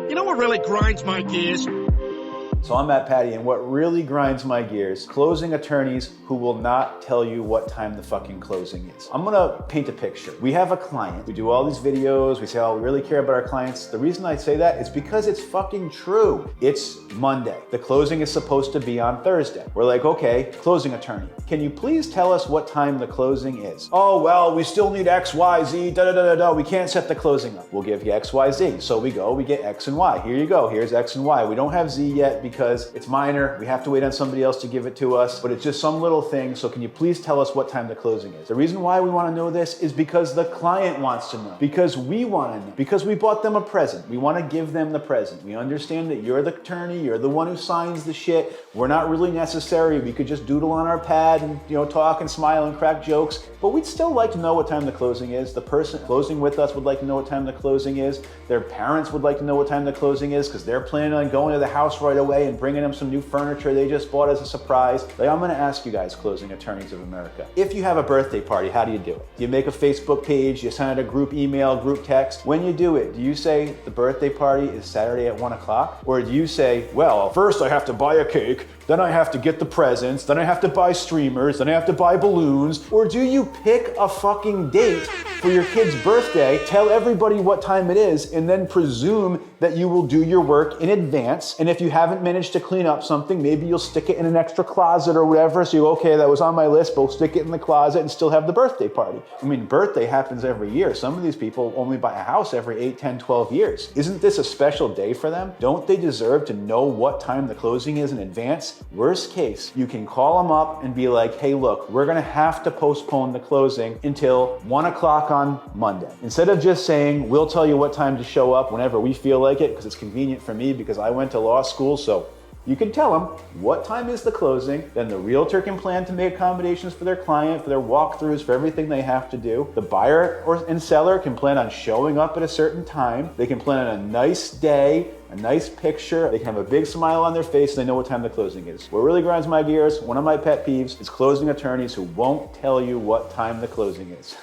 You know what really grinds my gears? So I'm Matty, and what really grinds my gears, closing attorneys who will not tell you what time the fucking closing is. I'm gonna paint a picture. We have a client, we do all these videos, we say, oh, we really care about our clients. The reason I say that is because it's fucking true. It's Monday. The closing is supposed to be on Thursday. We're like, okay, closing attorney, can you please tell us what time the closing is? Oh, well, we still need X, Y, Z, da-da-da-da-da. We can't set the closing up. We'll give you X, Y, Z. So we go, we get X and Y. Here you go, here's X and Y. We don't have Z yet because it's minor. We have to wait on somebody else to give it to us, but it's just some little thing. So can you please tell us what time the closing is? The reason why we want to know this is because the client wants to know, because we want to know, because we bought them a present. We want to give them the present. We understand that you're the attorney, you're the one who signs the shit. We're not really necessary. We could just doodle on our pad and, talk and smile and crack jokes, but we'd still like to know what time the closing is. The person closing with us would like to know what time the closing is. Their parents would like to know what time the closing is because they're planning on going to the house right away and bringing them some new furniture they just bought as a surprise. I'm gonna ask you guys, closing attorneys of America, if you have a birthday party, how do you do it? Do you make a Facebook page? You send out a group email, group text? When you do it, do you say the birthday party is Saturday at 1 o'clock? Or do you say, well, first I have to buy a cake, then I have to get the presents, then I have to buy streamers, then I have to buy balloons? Or do you pick a fucking date for your kid's birthday, tell everybody what time it is, and then presume that you will do your work in advance? And if you haven't managed to clean up something, maybe you'll stick it in an extra closet or whatever. So you go, okay, that was on my list, but we'll stick it in the closet and still have the birthday party. I mean, birthday happens every year. Some of these people only buy a house every 8, 10, 12 years. Isn't this a special day for them? Don't they deserve to know what time the closing is in advance? Worst case, you can call them up and be like, hey, look, we're gonna have to postpone the closing until 1 o'clock on Monday. Instead of just saying, we'll tell you what time to show up whenever we feel like it, because it's convenient for me because I went to law school, so you can tell them what time is the closing, then the realtor can plan to make accommodations for their client, for their walkthroughs, for everything they have to do. The buyer and seller can plan on showing up at a certain time. They can plan on a nice day, a nice picture. They can have a big smile on their face and they know what time the closing is. What really grinds my gears, one of my pet peeves, is closing attorneys who won't tell you what time the closing is.